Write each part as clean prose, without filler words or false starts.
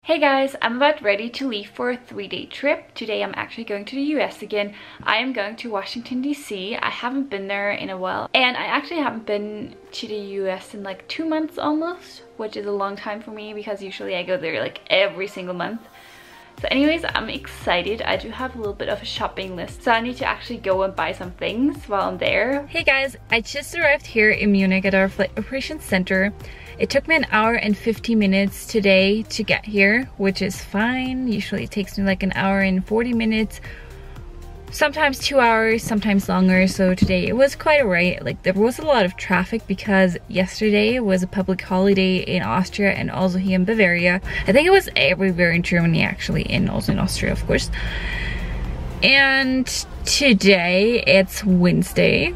Hey guys, I'm about ready to leave for a 3-day trip. Today I'm actually going to the US again. I am going to Washington D.C. I haven't been there in a while, and I actually haven't been to the US in like 2 months almost, which is a long time for me because usually I go there like every single month. So anyways, I'm excited. I do have a little bit of a shopping list, so I need to actually go and buy some things while I'm there. Hey guys, I just arrived here in Munich at our flight operations center. It took me 1 hour and 50 minutes today to get here, which is fine. Usually it takes me like 1 hour and 40 minutes, sometimes 2 hours, sometimes longer. So today it was quite alright. Like, there was a lot of traffic because yesterday was a public holiday in Austria and also here in Bavaria. I think it was everywhere in Germany actually, and also in Austria of course. And today it's Wednesday.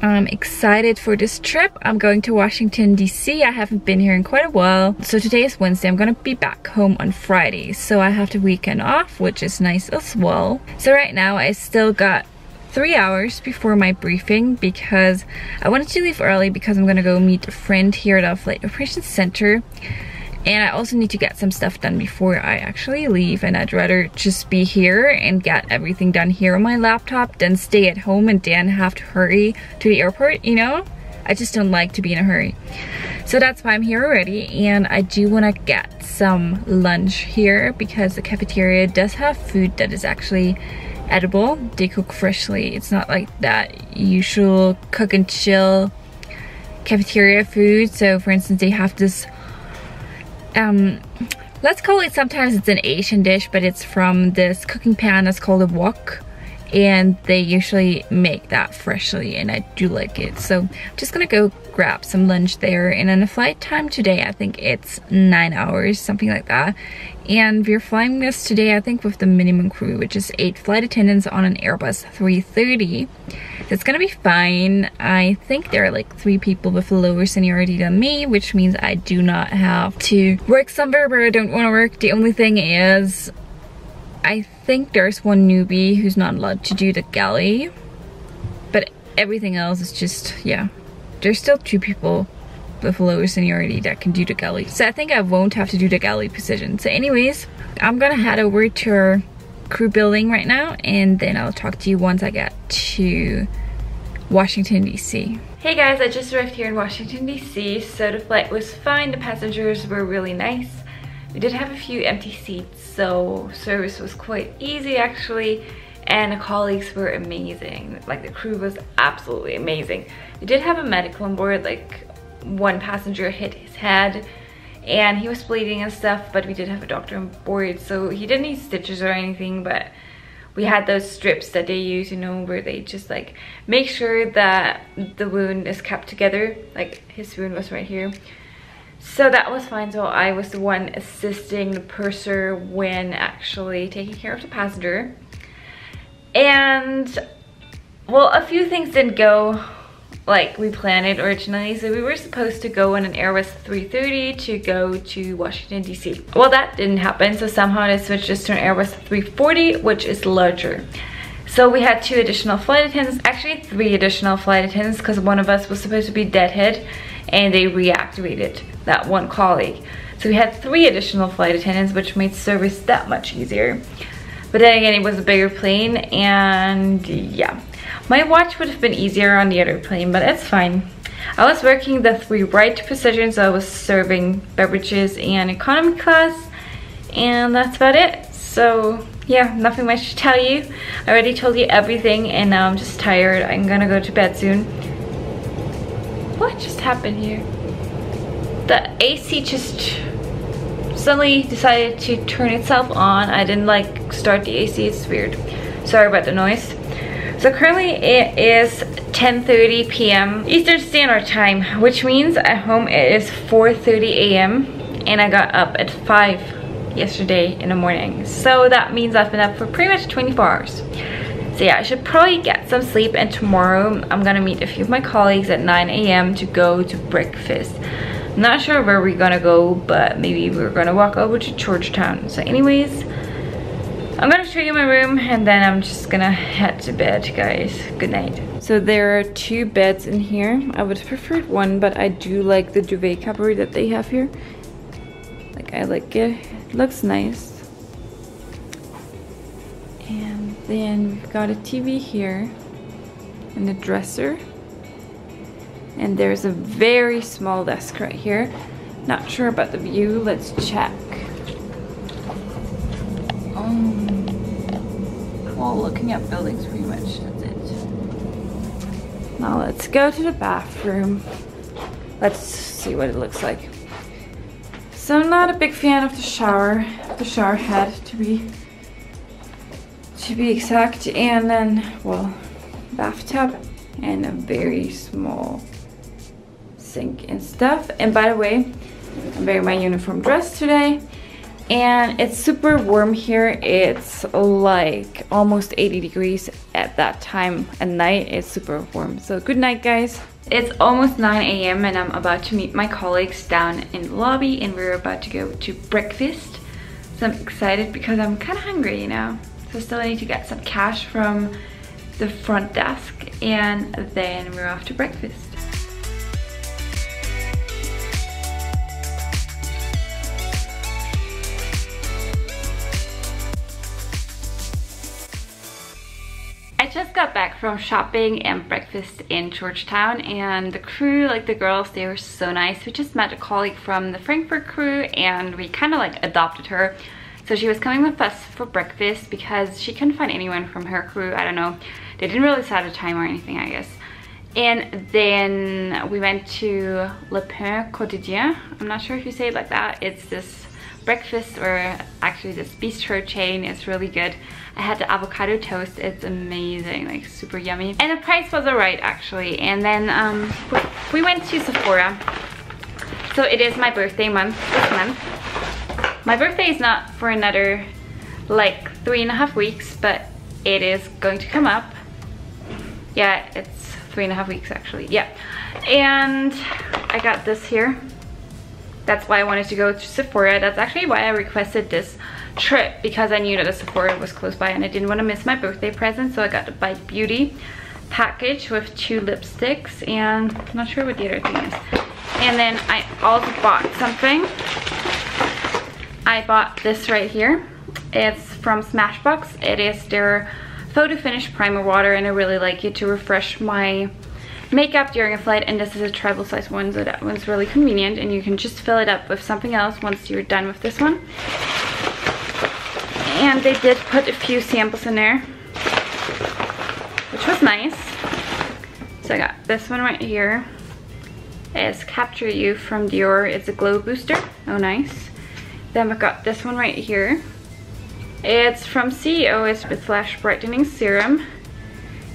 I'm excited for this trip. I'm going to Washington D.C. I haven't been here in quite a while. So today is Wednesday. I'm gonna be back home on Friday. So I have the weekend off, which is nice as well. So right now I still got 3 hours before my briefing because I wanted to leave early because I'm gonna go meet a friend here at our flight operations center. And I also need to get some stuff done before I actually leave, and I'd rather just be here and get everything done here on my laptop than stay at home and then have to hurry to the airport, you know? I just don't like to be in a hurry. So that's why I'm here already, and I do want to get some lunch here because the cafeteria does have food that is actually edible. They cook freshly. It's not like that usual cook and chill cafeteria food. So for instance, they have this let's call it, sometimes it's an Asian dish, but it's from this cooking pan that's called a wok, and they usually make that freshly and I do like it. So I'm just gonna go grab some lunch there, and then the flight time today, I think it's 9 hours, something like that. And we're flying this today, I think, with the minimum crew, which is 8 flight attendants on an Airbus 330. It's gonna be fine. I think there are like 3 people with lower seniority than me, which means I do not have to work somewhere where I don't want to work. The only thing is, I think there's one newbie who's not allowed to do the galley, but everything else is just, yeah. There's still 2 people with lower seniority that can do the galley. So I think I won't have to do the galley position. So anyways, I'm gonna head over to our crew building right now, and then I'll talk to you once I get to Washington D.C. Hey guys, I just arrived here in Washington D.C. So the flight was fine. The passengers were really nice. We did have a few empty seats, so service was quite easy actually, and the colleagues were amazing. Like, the crew was absolutely amazing. We did have a medical on board. Like, one passenger hit his head and he was bleeding and stuff, but we did have a doctor on board, so he didn't need stitches or anything, but we had those strips that they use, you know, where they just like make sure that the wound is kept together. Like, his wound was right here, so that was fine. So I was the one assisting the purser when actually taking care of the passenger. And well, a few things didn't go like we planned it originally. So we were supposed to go on an Airbus 330 to go to Washington D.C. Well, that didn't happen, so somehow they switched us to an Airbus 340, which is larger. So we had 2 additional flight attendants, actually 3 additional flight attendants, because one of us was supposed to be deadhead and they reactivated that one colleague. So we had 3 additional flight attendants, which made service that much easier. But then again, it was a bigger plane, and yeah. My watch would have been easier on the other plane, but it's fine. I was working the 3 right positions, so I was serving beverages and economy class, and that's about it. So yeah, nothing much to tell you. I already told you everything, and now I'm just tired. I'm gonna go to bed soon. What just happened here? The AC just suddenly decided to turn itself on. I didn't like start the AC, it's weird. Sorry about the noise. So currently it is 10:30 p.m. Eastern Standard Time, which means at home it is 4:30 a.m. and I got up at 5 yesterday in the morning. So that means I've been up for pretty much 24 hours. So yeah, I should probably get some sleep, and tomorrow I'm gonna meet a few of my colleagues at 9 a.m. to go to breakfast. I'm not sure where we're gonna go, but maybe we're gonna walk over to Georgetown. So anyways, I'm gonna show you my room, and then I'm just gonna head to bed, guys. Good night. So there are 2 beds in here. I would have preferred one, but I do like the duvet cover that they have here. Like, I like it. It looks nice. And then we've got a TV here and a dresser. And there's a very small desk right here. Not sure about the view. Let's check. Well, looking at buildings pretty much. That's it. Now let's go to the bathroom. Let's see what it looks like. So I'm not a big fan of the shower head to be exact, and then, well, bathtub and a very small sink and stuff. And by the way, I'm wearing my uniform dress today, and it's super warm here. It's like almost 80 degrees at that time at night. It's super warm. So good night, guys. It's almost 9 a.m. and I'm about to meet my colleagues down in the lobby, and we're about to go to breakfast. So I'm excited because I'm kind of hungry, you know. So still I need to get some cash from the front desk, and then we're off to breakfast. I just got back from shopping and breakfast in Georgetown, and the crew, like the girls, they were so nice. We just met a colleague from the Frankfurt crew, and we kind of like adopted her. So she was coming with us for breakfast because she couldn't find anyone from her crew. I don't know. They didn't really set a time or anything, I guess. And then we went to Le Pain Quotidien. I'm not sure if you say it like that. It's this breakfast, or actually this bistro chain. It's really good. I had the avocado toast. It's amazing, like super yummy. And the price was alright actually. And then we went to Sephora. So it is my birthday month this month. My birthday is not for another like 3.5 weeks, but it is going to come up. Yeah, it's 3.5 weeks actually, yeah. And I got this here. That's why I wanted to go to Sephora. That's actually why I requested this trip, because I knew that the Sephora was close by and I didn't want to miss my birthday present. So I got the Bite Beauty package with 2 lipsticks, and I'm not sure what the other thing is. And then I also bought something. I bought this right here. It's from Smashbox. It is their Photo Finish Primer Water, and I really like it to refresh my makeup during a flight. And this is a travel size one, so that one's really convenient, and you can just fill it up with something else once you're done with this one. And they did put a few samples in there, which was nice. So I got this one right here. It's Capture You from Dior. It's a glow booster. Oh, nice. Then we got this one right here. It's from CEO. It's with Flash Brightening Serum.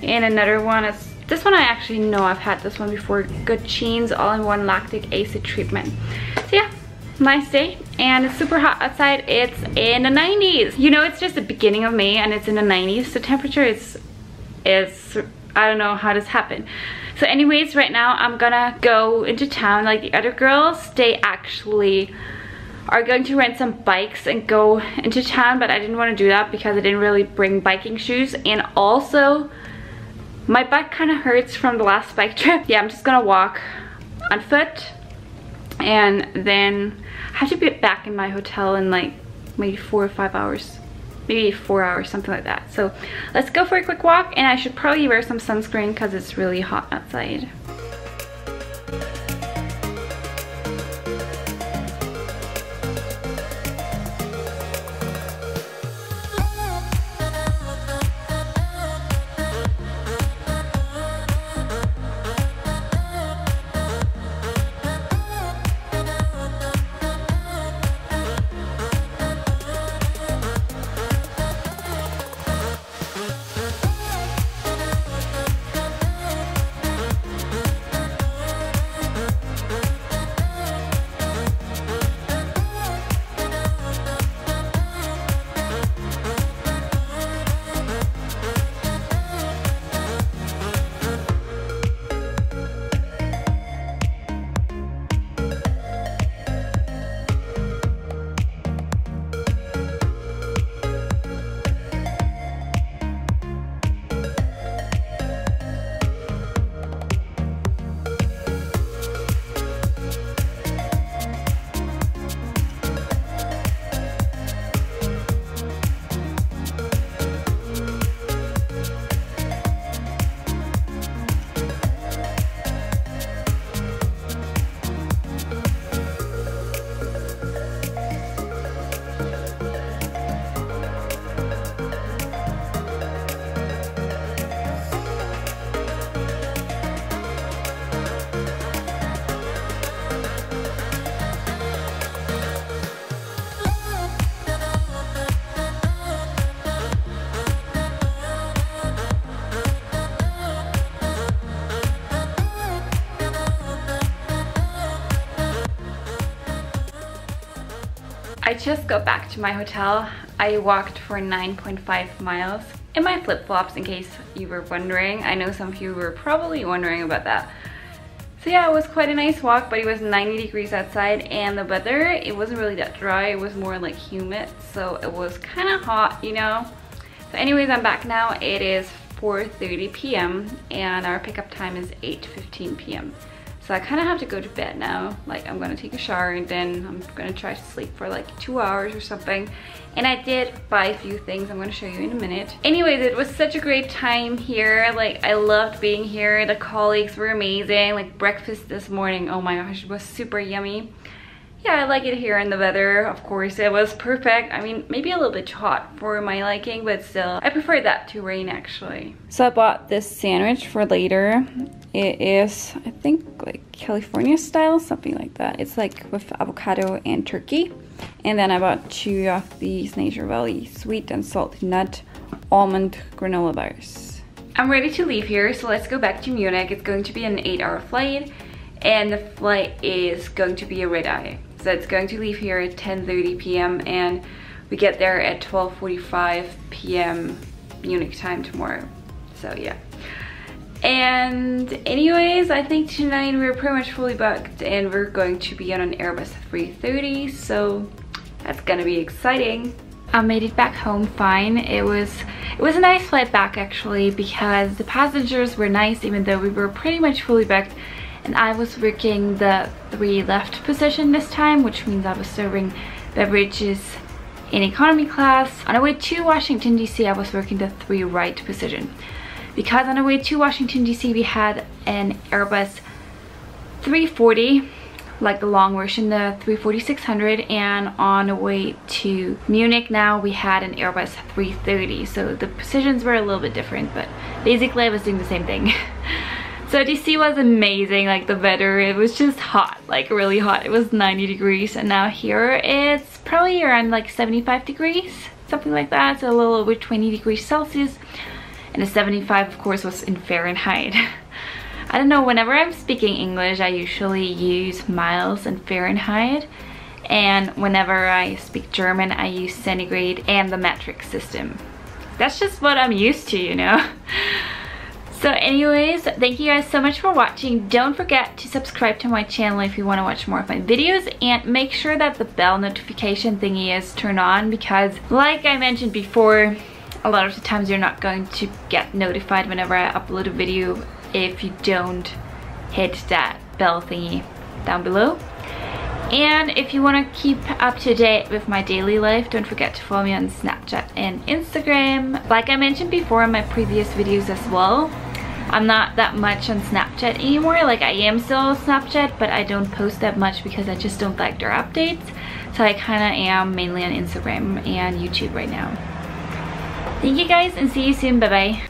And another one is, this one I actually know I've had this one before. Good Genes All-in-One Lactic Acid Treatment. So yeah, nice day. And it's super hot outside. It's in the 90s. You know, it's just the beginning of May and it's in the 90s. The temperature is I don't know how this happened. So anyways, right now I'm gonna go into town like the other girls. They actually are going to rent some bikes and go into town, but I didn't want to do that because I didn't really bring biking shoes, and also my butt kind of hurts from the last bike trip. Yeah, I'm just gonna walk on foot, and then I have to be back in my hotel in like maybe 4 or 5 hours, maybe 4 hours, something like that. So let's go for a quick walk, and I should probably wear some sunscreen because it's really hot outside. just got back to my hotel. I walked for 9.5 miles in my flip-flops, in case you were wondering. I know some of you were probably wondering about that. So yeah, it was quite a nice walk, but it was 90 degrees outside, and the weather, it wasn't really that dry. It was more like humid, so it was kind of hot, you know. So anyways, I'm back now. It is 4:30 p.m. and our pickup time is 8:15 p.m. So I kind of have to go to bed now. Like, I'm gonna take a shower and then I'm gonna try to sleep for like 2 hours or something. And I did buy a few things I'm gonna show you in a minute. Anyways, it was such a great time here. Like, I loved being here. The colleagues were amazing. Like, breakfast this morning, oh my gosh, it was super yummy. Yeah, I like it here, and the weather, of course, it was perfect. I mean, maybe a little bit hot for my liking, but still, I prefer that to rain actually. So I bought this sandwich for later. It is, I think, like California style, something like that. It's like with avocado and turkey. And then I bought 2 of these Nature Valley sweet and salty nut almond granola bars. I'm ready to leave here, so let's go back to Munich. It's going to be an 8-hour flight, and the flight is going to be a red-eye. So it's going to leave here at 10:30 p.m. and we get there at 12:45 p.m. Munich time tomorrow. So yeah. And anyways, I think tonight we're pretty much fully booked, and we're going to be on an Airbus 330, so that's gonna be exciting. I made it back home fine. It was a nice flight back actually, because the passengers were nice even though we were pretty much fully booked. And I was working the 3 left position this time, which means I was serving beverages in economy class. On the way to Washington D.C, I was working the 3 right position. Because on the way to Washington D.C, we had an Airbus 340, like the long version, the 340-600, and on the way to Munich now we had an Airbus 330. So the positions were a little bit different, but basically I was doing the same thing. So DC was amazing. Like, the weather, it was just hot, like really hot. It was 90 degrees, and now here it's probably around like 75 degrees, something like that. So a little over 20 degrees Celsius, and the 75 of course was in Fahrenheit. I don't know, whenever I'm speaking English I usually use miles and Fahrenheit, and whenever I speak German I use centigrade and the metric system. That's just what I'm used to, you know. So anyways, thank you guys so much for watching. Don't forget to subscribe to my channel if you want to watch more of my videos, and make sure that the bell notification thingy is turned on, because like I mentioned before, a lot of the times you're not going to get notified whenever I upload a video if you don't hit that bell thingy down below. And if you want to keep up to date with my daily life, don't forget to follow me on Snapchat and Instagram. Like I mentioned before in my previous videos as well, I'm not that much on Snapchat anymore. Like, I am still on Snapchat, but I don't post that much because I just don't like their updates. So I kind of am mainly on Instagram and YouTube right now. Thank you guys, and see you soon. Bye bye.